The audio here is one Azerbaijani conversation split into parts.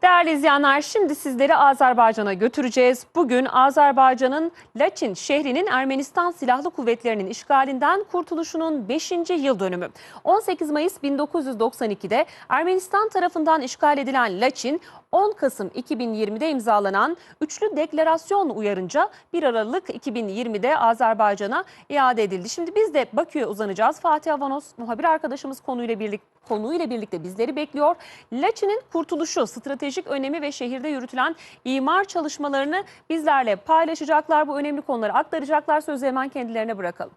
Değerli izleyenler, şimdi sizleri Azerbaycan'a götüreceğiz. Bugün Azerbaycan'ın Laçin şehrinin Ermenistan Silahlı Kuvvetleri'nin işgalinden kurtuluşunun 5. yıl dönümü. 18 Mayıs 1992'de Ermenistan tarafından işgal edilen Laçin, 10 Kasım 2020'de imzalanan Üçlü Deklarasyon uyarınca 1 Aralık 2020'de Azerbaycan'a iade edildi. Şimdi biz de Bakü'ye uzanacağız. Fatih Avanos muhabir arkadaşımız konuyla birlikte bizleri bekliyor. Laçin'in kurtuluşu, stratejik önemi ve şehirde yürütülen imar çalışmalarını bizlerle paylaşacaklar. Bu önemli konuları aktaracaklar. Sözü hemen kendilerine bırakalım.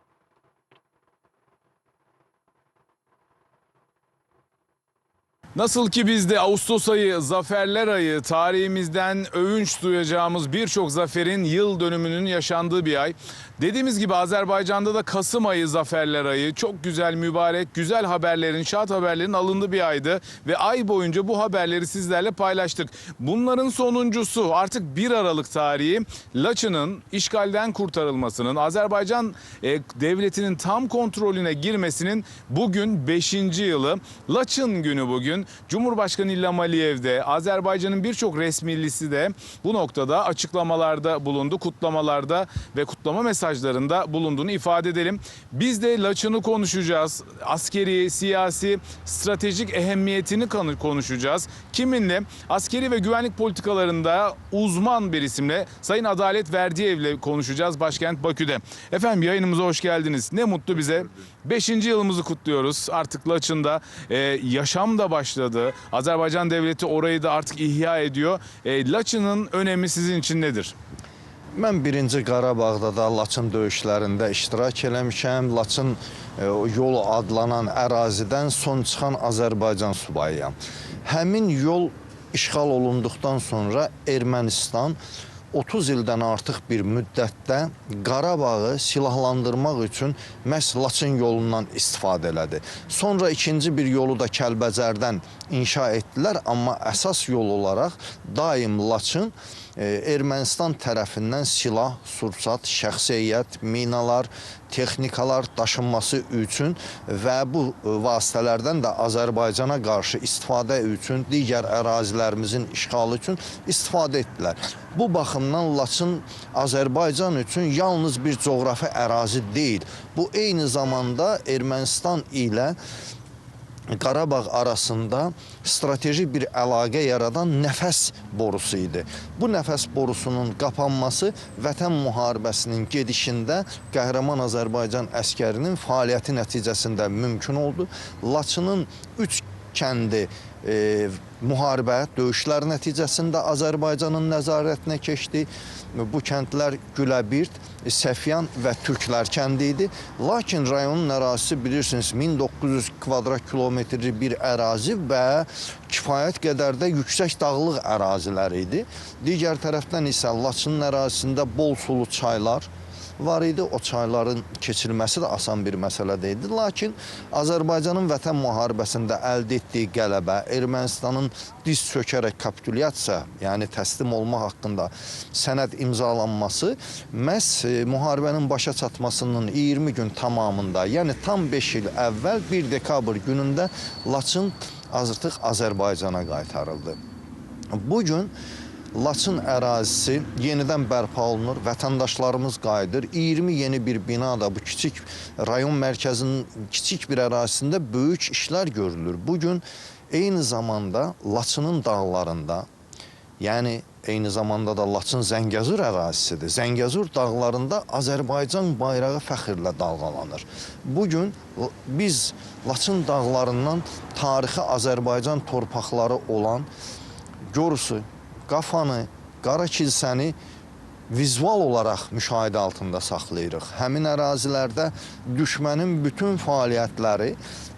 Nasıl ki biz de Ağustos ayı, zaferler ayı, tarihimizden övünç duyacağımız birçok zaferin yıl dönümünün yaşandığı bir ay. Dediğimiz gibi Azerbaycan'da da Kasım ayı, zaferler ayı, çok güzel, mübarek, güzel haberlerin, şad haberlerin alındığı bir aydı. Ve ay boyunca bu haberleri sizlerle paylaştık. Bunların sonuncusu artık 1 Aralık tarihi, Laçın'ın işgalden kurtarılmasının, Azerbaycan devletinin tam kontrolüne girmesinin bugün 5. yılı. Laçın günü bugün. Cumhurbaşkanı İlham Aliyev de, Azerbaycan'ın birçok resmilisi de bu noktada açıklamalarda bulundu, kutlamalarda ve kutlama mesajlarında bulunduğunu ifade edelim. Biz de Laçın'ı konuşacağız. Askeri, siyasi, stratejik ehemmiyetini konuşacağız. Kiminle? Askeri ve güvenlik politikalarında uzman bir isimle, Sayın Adalet Verdiyev'le konuşacağız başkent Bakü'de. Efendim, yayınımıza hoş geldiniz. Ne mutlu bize. 5. yılımızı kutluyoruz. Artık Laçın'da yaşam da başladı. Azerbaycan devleti orayı da artık ihya ediyor. Laçın'ın önemi sizin için nedir? Mən 1-ci Qarabağda da Laçın döyüşlərində iştirak eləmişəm. Laçın yolu adlanan ərazidən son çıxan Azərbaycan subayıyam. Həmin yol işğal olunduqdan sonra Ermənistan 30 ildən artıq bir müddətdə Qarabağı silahlandırmaq üçün məhz Laçın yolundan istifadə elədi. Sonra ikinci bir yolu da Kəlbəcərdən inşa etdilər, amma əsas yol olaraq daim Laçın Ermənistan tərəfindən silah, sursat, şəxsiyyət, minalar, texnikalar daşınması üçün və bu vasitələrdən də Azərbaycana qarşı istifadə üçün, digər ərazilərimizin işğalı üçün istifadə etdilər. Bu baxımdan Laçın Azərbaycan üçün yalnız bir coğrafi ərazi deyil. Bu eyni zamanda Ermənistan ilə Qarabağ arasında strateji bir əlaqə yaradan nəfəs borusu idi. Bu nəfəs borusunun qapanması Vətən müharibəsinin gedişində qəhrəman Azərbaycan əskərinin fəaliyyəti nəticəsində mümkün oldu. Laçının 3 kəndi müharibə, döyüşlər nəticəsində Azərbaycanın nəzarətinə keçdi. Bu kəndlər Güləbird, Səfyan və Türklər kəndi idi. Lakin rayonun ərazisi bilirsiniz 1900 kvadrat kilometrli bir ərazi və kifayət qədər də yüksək dağlıq ərazilər idi. Digər tərəfdən isə Laçının ərazisində bol sulu çaylar var idi. O çayların keçilməsi də asan bir məsələ deyildi. Lakin Azərbaycanın Vətən müharibəsində əldə etdiyi qələbə, Ermənistanın diz çökərək kapitulyasiya, yəni təslim olmaq haqqında sənəd imzalanması məhz müharibənin başa çatmasının 20 gün tamamında, yəni tam 5 il əvvəl 1 dekabr günündə Laçın artıq Azərbaycana qaytarıldı. Bugün Laçın ərazisi yenidən bərpa olunur, vətəndaşlarımız qayıdır. 20 yeni bir bina da bu kiçik rayon mərkəzinin kiçik bir ərazisində böyük işlər görülür. Bugün eyni zamanda Laçının dağlarında, yəni eyni zamanda da Laçın Zəngəzur ərazisidir. Zəngəzur dağlarında Azərbaycan bayrağı fəxrlə dalğalanır. Bugün biz Laçın dağlarından tarixi Azərbaycan torpaqları olan Gorusu, Qafanı, Qara kilsəni vizual olaraq müşahidə altında saxlayırıq. Həmin ərazilərdə düşmənin bütün fəaliyyətləri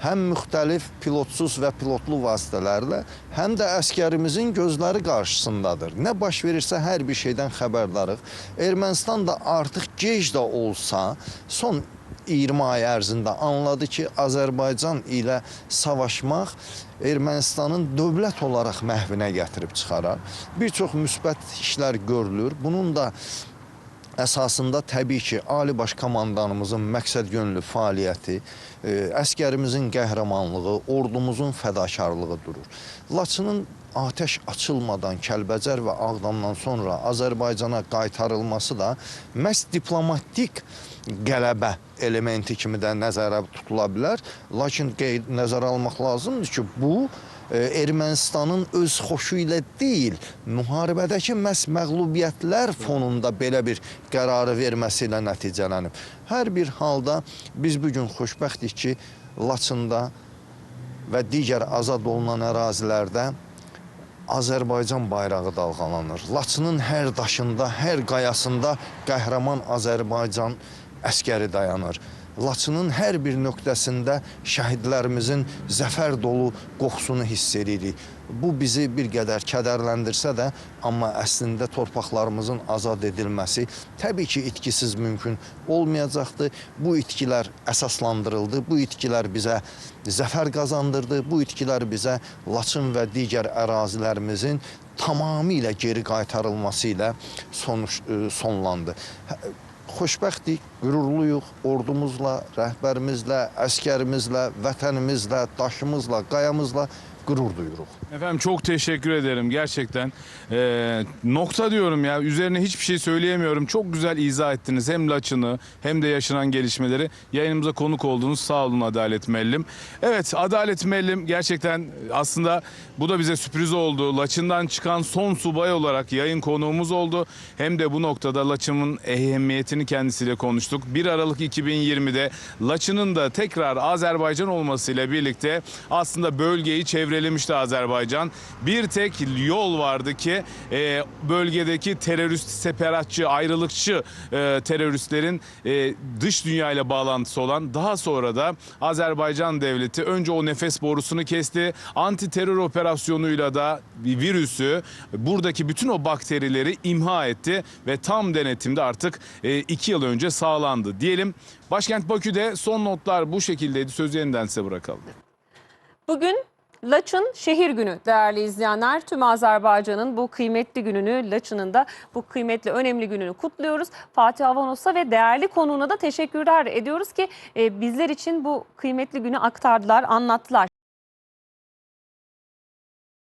həm müxtəlif pilotsuz və pilotlu vasitələrlə, həm də əskərimizin gözləri qarşısındadır. Nə baş verirsə hər bir şeydən xəbərdarıq. Ermənistan da artıq gec də olsa son 20 ay ərzində anladı ki, Azərbaycan ilə savaşmaq Ermənistanın dövlət olaraq məhvinə gətirib çıxarar. Bir çox müsbət işlər görülür. Bunun da əsasında təbii ki, Ali Baş Komandanımızın məqsədyönlü fəaliyyəti, əskərimizin qəhrəmanlığı, ordumuzun fədakarlığı durur. Laçının atəş açılmadan Kəlbəcər və Ağdamdan sonra Azərbaycana qaytarılması da məhz diplomatik qələbə elementi kimi də nəzərə tutula bilər. Lakin nəzərə almaq lazımdır ki, bu Ermənistanın öz xoşu ilə deyil, müharibədəki məhz məğlubiyyətlər fonunda belə bir qərarı verməsi ilə nəticələnib. Hər bir halda biz bugün xoşbəxtik ki, Laçında və digər azad olunan ərazilərdə Azərbaycan bayrağı dalğalanır. Laçının hər daşında, hər qayasında qəhrəman Azərbaycan əskəri dayanır. Laçının hər bir nöqtəsində şəhidlərimizin zəfər dolu qoxusunu hiss edirik. Bu bizi bir qədər kədərləndirsə də, amma əslində torpaqlarımızın azad edilməsi təbii ki, itkisiz mümkün olmayacaqdır. Bu itkilər əsaslandırıldı, bu itkilər bizə zəfər qazandırdı, bu itkilər bizə Laçın və digər ərazilərimizin tamamilə geri qaytarılması ilə sonlandı. Xoşbəxtlik, qürurluyuq ordumuzla, rəhbərimizlə, əskərimizlə, vətənimizlə, daşımızla, qayamızla gurur duyuruq. Efendim çok teşekkür ederim gerçekten. Nokta diyorum ya, üzerine hiçbir şey söyleyemiyorum. Çok güzel izah ettiniz hem Laçın'ı hem de yaşanan gelişmeleri. Yayınımıza konuk oldunuz. Sağ olun Adalet Mellim. Evet, Adalet Mellim gerçekten aslında bu da bize sürpriz oldu. Laçın'dan çıkan son subay olarak yayın konuğumuz oldu. Hem de bu noktada Laçın'ın ehemmiyetini kendisiyle konuştuk. 1 Aralık 2020'de Laçın'ın da tekrar Azerbaycan olmasıyla birlikte aslında bölgeyi çevrelemişti Azerbaycan. Bir tek yol vardı ki bölgedeki terörist, separatçı, ayrılıkçı teröristlerin dış dünyayla bağlantısı olan, daha sonra da Azerbaycan devleti önce o nefes borusunu kesti. Anti terör operasyonuyla da virüsü, buradaki bütün o bakterileri imha etti ve tam denetimde artık 2 yıl önce sağlandı. Diyelim, başkent Bakü'de son notlar bu şekildeydi. Sözü yeniden size bırakalım. Bugün Laçın Şehir Günü değerli izleyenler. Tüm Azerbaycan'ın bu kıymetli gününü, Laçın'ın da bu kıymetli, önemli gününü kutluyoruz. Fatih Avanos'a ve değerli konuğuna da teşekkürler ediyoruz ki bizler için bu kıymetli günü aktardılar, anlattılar.